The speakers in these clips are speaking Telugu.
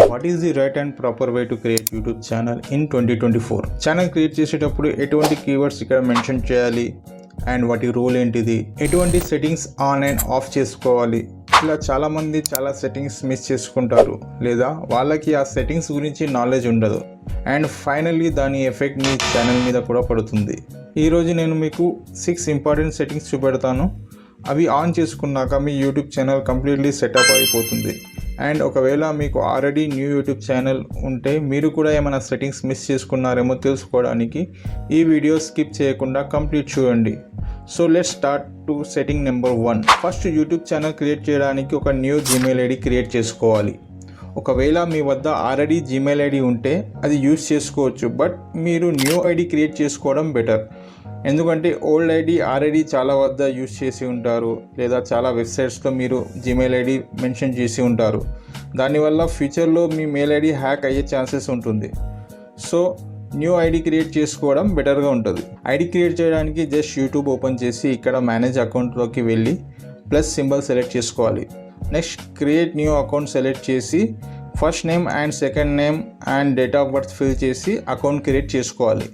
What is the right and proper way to create YouTube channel in 2024? Channel create చేసేటప్పుడు ఎటువంటి కీవర్డ్స్ ఇక్కడ మెన్షన్ చేయాలి అండ్ వాటి రూల్ ఏంటిది, ఎటువంటి సెట్టింగ్స్ ఆన్ అండ్ ఆఫ్ చేసుకోవాలి. ఇలా చాలామంది చాలా సెట్టింగ్స్ మిస్ చేసుకుంటారు లేదా వాళ్ళకి ఆ సెట్టింగ్స్ గురించి నాలెడ్జ్ ఉండదు అండ్ ఫైనల్లీ దాని ఎఫెక్ట్ మీ ఛానల్ మీద కూడా పడుతుంది. ఈరోజు నేను మీకు 6 ఇంపార్టెంట్ సెట్టింగ్స్ చూపెడతాను. అవి ఆన్ చేసుకున్నాక మీ యూట్యూబ్ ఛానల్ కంప్లీట్లీ సెటప్ అయిపోతుంది. అండ్ ఒకవేళ మీకు ఆల్రెడీ న్యూ యూట్యూబ్ ఛానల్ ఉంటే మీరు కూడా ఏమైనా సెట్టింగ్స్ మిస్ చేసుకున్నారేమో తెలుసుకోవడానికి ఈ వీడియో స్కిప్ చేయకుండా కంప్లీట్ చూడండి. So let's start to setting number 1. First YouTube channel create చేయడానికి ఒక న్యూ జీమెయిల్ ఐడి క్రియేట్ చేసుకోవాలి. ఒకవేళ మీ వద్ద ఆల్రెడీ జీమెయిల్ ఐడి ఉంటే అది యూస్ చేసుకోవచ్చు, బట్ మీరు న్యూ ఐడి క్రియేట్ చేసుకోవడం బెటర్. ఎందుకంటే ఓల్డ్ ఐడి ఆల్రెడీ చాలా వద్ద యూస్ చేసి ఉంటారు లేదా చాలా వెబ్సైట్స్లో మీరు జీమెయిల్ ఐడి మెన్షన్ చేసి ఉంటారు. దానివల్ల ఫ్యూచర్లో మీ మెయిల్ ఐడి హ్యాక్ అయ్యే ఛాన్సెస్ ఉంటుంది. సో న్యూ ఐడి క్రియేట్ చేసుకోవడం బెటర్గా ఉంటుంది. ఐడి క్రియేట్ చేయడానికి జస్ట్ యూట్యూబ్ ఓపెన్ చేసి ఇక్కడ మేనేజ్ అకౌంట్లోకి వెళ్ళి ప్లస్ సింబల్ సెలెక్ట్ చేసుకోవాలి. Next create new account select చేసి first name and second name and date of birth fill చేసి అకౌంట్ క్రియేట్ చేసుకోవాలి.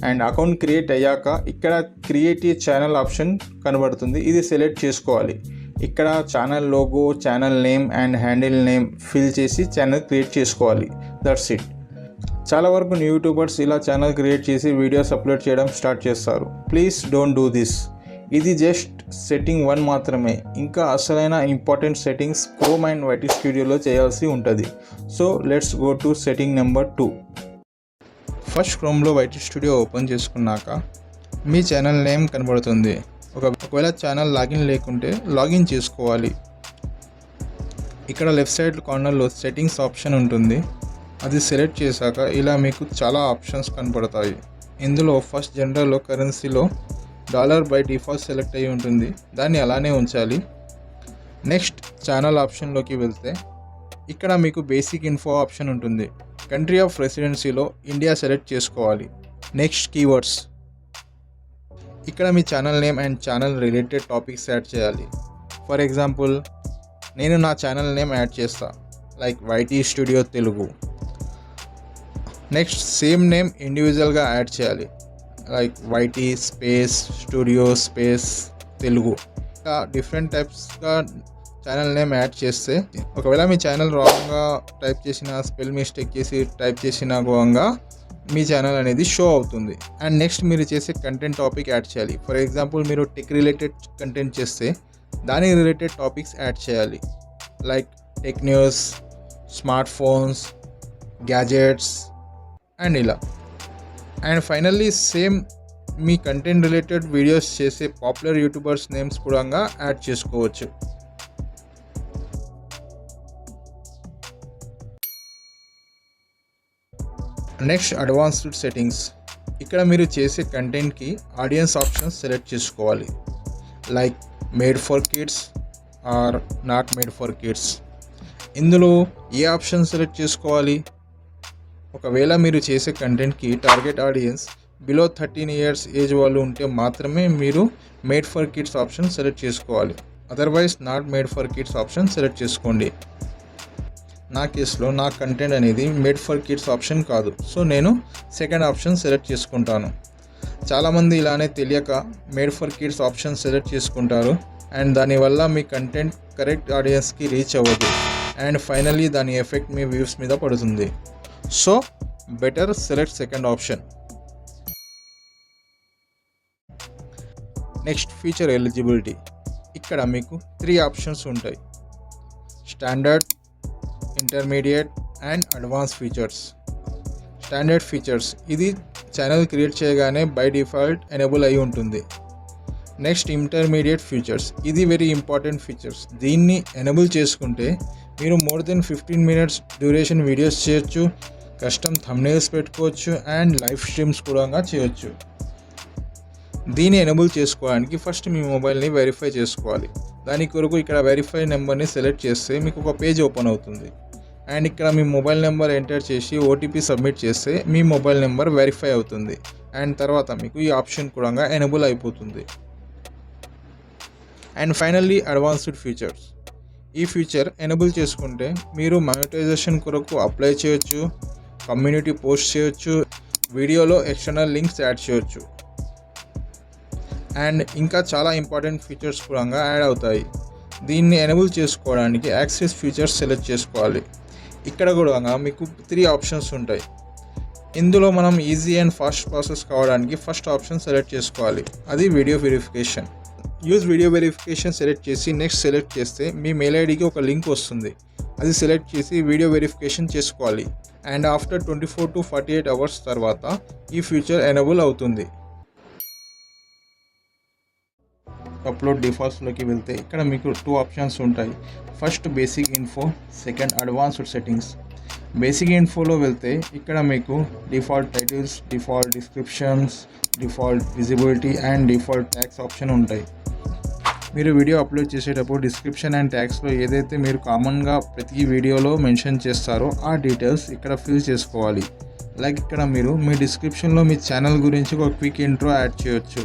అండ్ అకౌంట్ క్రియేట్ అయ్యాక ఇక్కడ క్రియేట్ ఏ ఛానల్ ఆప్షన్ కనబడుతుంది, ఇది సెలెక్ట్ చేసుకోవాలి. ఇక్కడ channel logo, channel name and handle name fill చేసి ఛానల్ క్రియేట్ చేసుకోవాలి. That's it. చాలా వరకు న్యూ యూట్యూబర్స్ ఇలా ఛానల్ క్రియేట్ చేసి వీడియోస్ అప్లోడ్ చేయడం స్టార్ట్ చేస్తారు. Please don't do this. ఇది జస్ట్ సెట్టింగ్ 1 మాత్రమే. ఇంకా అసలైన important settings Chrome and YT స్టూడియోలో చేయాల్సి ఉంటుంది. So let's go to setting number 2. First క్రోమ్లో వైటీ స్టూడియో ఓపెన్ చేసుకున్నాక మీ ఛానల్ నేమ్ కనబడుతుంది. ఒకవేళ ఛానల్ లాగిన్ లేకుంటే లాగిన్ చేసుకోవాలి. ఇక్కడ లెఫ్ట్ సైడ్ కార్నర్లో సెట్టింగ్స్ ఆప్షన్ ఉంటుంది, అది సెలెక్ట్ చేశాక ఇలా మీకు చాలా ఆప్షన్స్ కనబడతాయి. ఇందులో ఫస్ట్ జనరల్లో కరెన్సీలో డాలర్ బై డిఫాల్ట్ సెలెక్ట్ అయ్యి ఉంటుంది, దాన్ని అలానే ఉంచాలి. నెక్స్ట్ ఛానల్ ఆప్షన్లోకి వెళ్తే ఇక్కడ మీకు బేసిక్ ఇన్ఫో ఆప్షన్ ఉంటుంది. కంట్రీ ఆఫ్ రెసిడెన్సీలో ఇండియా సెలెక్ట్ చేసుకోవాలి. నెక్స్ట్ కీవర్డ్స్, ఇక్కడ మీ channel name and channel related topics add చేయాలి. ఫర్ ఎగ్జాంపుల్ నేను నా ఛానల్ నేమ్ యాడ్ చేస్తా, like YT studio Telugu. Next same name ఇండివిజువల్గా యాడ్ చేయాలి, like YT space studio space Telugu. ఇంకా డిఫరెంట్ టైప్స్గా ఛానల్ నేమ్ యాడ్ చేస్తే ఒకవేళ మీ ఛానల్ రాంగ్గా టైప్ చేసిన, స్పెల్ మిస్టేక్ చేసి టైప్ చేసిన గోంగా మీ ఛానల్ అనేది షో అవుతుంది. అండ్ నెక్స్ట్ మీరు చేసే కంటెంట్ టాపిక్ యాడ్ చేయాలి. ఫర్ ఎగ్జాంపుల్ మీరు టెక్ రిలేటెడ్ కంటెంట్ చేస్తే దానికి రిలేటెడ్ టాపిక్స్ యాడ్ చేయాలి, like tech news, smart phones, gadgets and ఇలా. అండ్ ఫైనల్లీ సేమ్ మీ కంటెంట్ రిలేటెడ్ వీడియోస్ చేసే పాపులర్ యూట్యూబర్స్ నేమ్స్ కూడా యాడ్ చేసుకోవచ్చు. Next advanced settings. ఇక్కడ మీరు చేసే కంటెంట్కి ఆడియన్స్ ఆప్షన్స్ సెలెక్ట్ చేసుకోవాలి, like made for kids or not made for kids. ఇందులో ఏ ఆప్షన్ సెలెక్ట్ చేసుకోవాలి? ఒకవేళ మీరు చేసే కంటెంట్కి target audience below 13 years age వాళ్ళు ఉంటే మాత్రమే మీరు made for kids option select చేసుకోవాలి. Otherwise not made for kids option select చేసుకోండి. నా కేసులో నా కంటెంట్ అనేది మేడ్ ఫర్ కిడ్స్ ఆప్షన్ కాదు, సో నేను సెకండ్ ఆప్షన్ సెలెక్ట్ చేసుకుంటాను. చాలామంది ఇలానే తెలియక made for kids option select చేసుకుంటారు అండ్ దానివల్ల మీ కంటెంట్ కరెక్ట్ ఆడియన్స్కి రీచ్ అవ్వదు అండ్ ఫైనల్లీ దాని ఎఫెక్ట్ మీ వ్యూస్ మీద పడుతుంది. So better select second option. Next feature eligibility. ఇక్కడ మీకు 3 ఆప్షన్స్ ఉంటాయి, standard, intermediate and advance features. Standard features ఇది ఛానల్ క్రియేట్ చేయగానే బై డిఫాల్ట్ ఎనేబుల్ అయి ఉంటుంది. నెక్స్ట్ ఇంటర్మీడియట్ ఫీచర్స్, ఇది వెరీ ఇంపార్టెంట్ ఫీచర్స్. దీన్ని ఎనేబుల్ చేసుకుంటే మీరు more than 15 minutes duration videos చేయొచ్చు, కస్టమ్ థంబ్నెయిల్స్ పెట్టుకోవచ్చు అండ్ లైవ్ స్ట్రీమ్స్ కూడా చేయొచ్చు. దీన్ని ఎనేబుల్ చేసుకోవడానికి ఫస్ట్ మీ మొబైల్ని వెరిఫై చేసుకోవాలి. దాని కొరకు ఇక్కడ వెరిఫై నెంబర్ని సెలెక్ట్ చేస్తే మీకు ఒక పేజ్ ఓపెన్ అవుతుంది అండ్ ఇక్కడ మీ మొబైల్ నెంబర్ ఎంటర్ చేసి ఓటీపీ సబ్మిట్ చేస్తే మీ మొబైల్ నెంబర్ వెరిఫై అవుతుంది అండ్ తర్వాత మీకు ఈ ఆప్షన్ కూడా ఎనేబుల్ అయిపోతుంది. And finally advanced features. ఈ ఫీచర్ ఎనేబుల్ చేసుకుంటే మీరు మానిటైజేషన్ కొరకు అప్లై చేయొచ్చు, కమ్యూనిటీ పోస్ట్ చేయొచ్చు, వీడియోలో ఎక్స్టర్నల్ లింక్స్ యాడ్ చేయొచ్చు అండ్ ఇంకా చాలా ఇంపార్టెంట్ ఫీచర్స్ కూడా యాడ్ అవుతాయి. దీన్ని ఎనేబుల్ చేసుకోవడానికి యాక్సెస్ ఫీచర్స్ సెలెక్ట్ చేసుకోవాలి. ఇక్కడ కూడా మీకు 3 ఆప్షన్స్ ఉంటాయి. ఇందులో మనం ఈజీ అండ్ ఫాస్ట్ ప్రాసెస్ కావడానికి ఫస్ట్ ఆప్షన్ సెలెక్ట్ చేసుకోవాలి, అది video verification. Use video verification select చేసి నెక్స్ట్ సెలెక్ట్ చేస్తే మీ మెయిల్ ఐడికి ఒక లింక్ వస్తుంది. అది సెలెక్ట్ చేసి వీడియో వెరిఫికేషన్ చేసుకోవాలి అండ్ ఆఫ్టర్ 24 to 48 అవర్స్ తర్వాత ఈ ఫీచర్ ఎనేబుల్ అవుతుంది. అప్లోడ్ డిఫాల్ట్స్లోకి వెళ్తే ఇక్కడ మీకు 2 ఆప్షన్స్ ఉంటాయి. First basic info, second advanced settings. Basic ఇన్ఫోలో వెళ్తే ఇక్కడ మీకు default titles, default descriptions, default visibility and default tags option ఉంటాయి. మీరు వీడియో అప్లోడ్ చేసేటప్పుడు డిస్క్రిప్షన్ అండ్ ట్యాగ్స్లో ఏదైతే మీరు కామన్గా ప్రతి వీడియోలో మెన్షన్ చేస్తారో ఆ డీటెయిల్స్ ఇక్కడ ఫిల్ చేసుకోవాలి. లైక్ ఇక్కడ మీరు మీ డిస్క్రిప్షన్లో మీ ఛానల్ గురించి ఒక క్విక్ ఇంట్రో యాడ్ చేయొచ్చు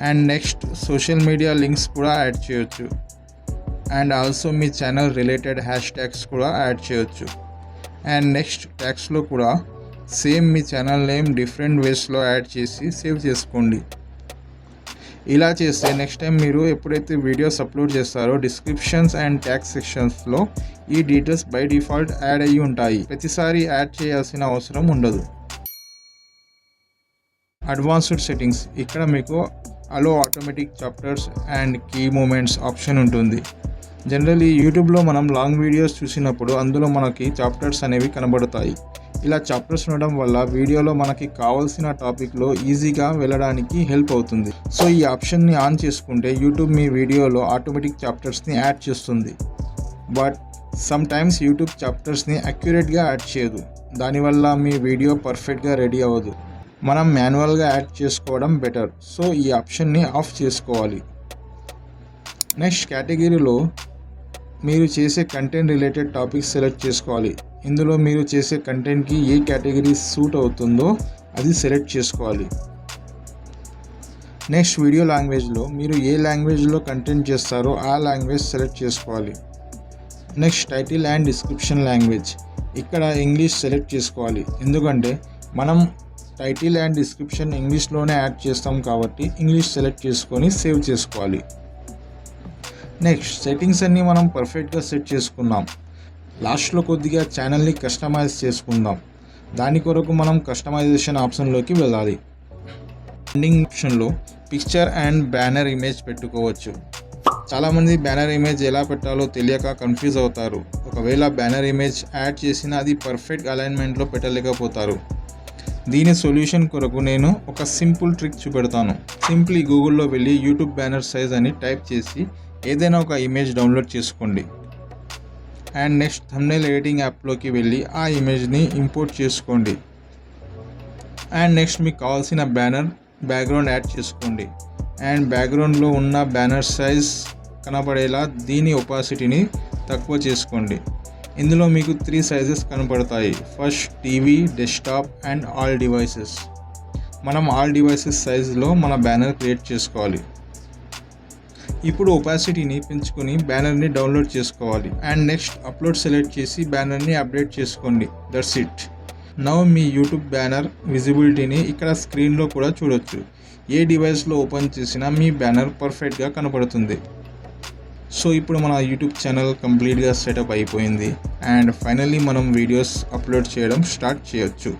and next social media links కూడా యాడ్ చేయొచ్చు and also me channel related hash tags కూడా యాడ్ చేయొచ్చు అండ్ నెక్స్ట్ ట్యాగ్స్లో కూడా సేమ్ మీ ఛానల్ నేమ్ డిఫరెంట్ వేస్లో యాడ్ చేసి సేవ్ చేసుకోండి. ఇలా చేస్తే నెక్స్ట్ టైం మీరు ఎప్పుడైతే వీడియోస్ అప్లోడ్ చేస్తారో డిస్క్రిప్షన్స్ అండ్ ట్యాగ్స్ సెక్షన్స్లో ఈ డీటెయిల్స్ బై డిఫాల్ట్ యాడ్ అయ్యి ఉంటాయి. ప్రతిసారి యాడ్ చేయాల్సిన అవసరం ఉండదు. Advanced settings. ఇక్కడ మీకు allow automatic chapters and key moments option ఉంటుంది. జనరల్లీ యూట్యూబ్లో మనం లాంగ్ వీడియోస్ చూసినప్పుడు అందులో మనకి చాప్టర్స్ అనేవి కనబడతాయి. ఇలా చాప్టర్స్ ఉండడం వల్ల వీడియోలో మనకి కావాల్సిన టాపిక్లో ఈజీగా వెళ్ళడానికి హెల్ప్ అవుతుంది. సో ఈ ఆప్షన్ని ఆన్ చేసుకుంటే యూట్యూబ్ మీ వీడియోలో ఆటోమేటిక్ చాప్టర్స్ని యాడ్ చేస్తుంది. బట్ సమ్ టైమ్స్ యూట్యూబ్ చాప్టర్స్ని అక్యురేట్గా యాడ్ చేయదు. దానివల్ల మీ వీడియో పర్ఫెక్ట్గా రెడీ అవ్వదు. మనం మాన్యువల్గా యాడ్ చేసుకోవడం బెటర్. సో ఈ ఆప్షన్ని ఆఫ్ చేసుకోవాలి. నెక్స్ట్ కేటగిరీలో మీరు చేసే కంటెంట్ రిలేటెడ్ టాపిక్స్ సెలెక్ట్ చేసుకోవాలి. ఇందులో మీరు చేసే కంటెంట్కి ఏ కేటగిరీ సూట్ అవుతుందో అది సెలెక్ట్ చేసుకోవాలి. నెక్స్ట్ వీడియో లాంగ్వేజ్లో మీరు ఏ లాంగ్వేజ్లో కంటెంట్ చేస్తారో ఆ లాంగ్వేజ్ సెలెక్ట్ చేసుకోవాలి. Next title and description language. ఇక్కడ ఇంగ్లీష్ సెలెక్ట్ చేసుకోవాలి, ఎందుకంటే మనం టైటిల్ అండ్ డిస్క్రిప్షన్ ఇంగ్లీష్లోనే యాడ్ చేస్తాం కాబట్టి ఇంగ్లీష్ సెలెక్ట్ చేసుకొని సేవ్ చేసుకోవాలి. నెక్స్ట్ సెట్టింగ్స్ అన్నీ మనం పర్ఫెక్ట్గా సెట్ చేసుకున్నాం. లాస్ట్లో కొద్దిగా ఛానల్ని కస్టమైజ్ చేసుకుందాం. దాని కొరకు మనం కస్టమైజేషన్ ఆప్షన్లోకి వెళ్ళాలి. ఎండింగ్ ఆప్షన్లో పిక్చర్ అండ్ బ్యానర్ ఇమేజ్ పెట్టుకోవచ్చు. చాలామంది బ్యానర్ ఇమేజ్ ఎలా పెట్టాలో తెలియక కన్ఫ్యూజ్ అవుతారు. ఒకవేళ బ్యానర్ ఇమేజ్ యాడ్ చేసినా అది పర్ఫెక్ట్ అలైన్మెంట్లో పెట్టలేకపోతారు. దీని సొల్యూషన్ కొరకు నేను ఒక సింపుల్ ట్రిక్ చూపెడతాను. సింప్లీ గూగుల్లో వెళ్ళి యూట్యూబ్ బ్యానర్ సైజ్ అని టైప్ చేసి ఏదైనా ఒక ఇమేజ్ డౌన్లోడ్ చేసుకోండి అండ్ నెక్స్ట్ థంబ్నెయిల్ ఎడిటింగ్ యాప్లోకి వెళ్ళి ఆ ఇమేజ్ని ఇంపోర్ట్ చేసుకోండి అండ్ నెక్స్ట్ మీకు కావాల్సిన బ్యాక్గ్రౌండ్ యాడ్ చేసుకోండి అండ్ బ్యాక్గ్రౌండ్లో ఉన్న బ్యానర్ సైజ్ కనపడేలా దీని ఒపాసిటీని తక్కువ చేసుకోండి. ఇందులో మీకు 3 సైజెస్ కనపడతాయి. First TV, desktop and all devices. మనం ఆల్ డివైసెస్ సైజులో మన బ్యానర్ క్రియేట్ చేసుకోవాలి. ఇప్పుడు ఒపాసిటీని పెంచుకొని బ్యానర్ని డౌన్లోడ్ చేసుకోవాలి అండ్ నెక్స్ట్ అప్లోడ్ సెలెక్ట్ చేసి బ్యానర్ని అప్డేట్ చేసుకోండి. That's it. నౌ మీ యూట్యూబ్ బ్యానర్ విజిబిలిటీని ఇక్కడ స్క్రీన్లో కూడా చూడొచ్చు. ఏ డివైస్లో ఓపెన్ చేసినా మీ బ్యానర్ పర్ఫెక్ట్గా కనపడుతుంది. సో ఇప్పుడు మన యూట్యూబ్ ఛానల్ కంప్లీట్గా సెటప్ అయిపోయింది అండ్ ఫైనల్లీ మనం వీడియోస్ అప్లోడ్ చేయడం స్టార్ట్ చేయొచ్చు.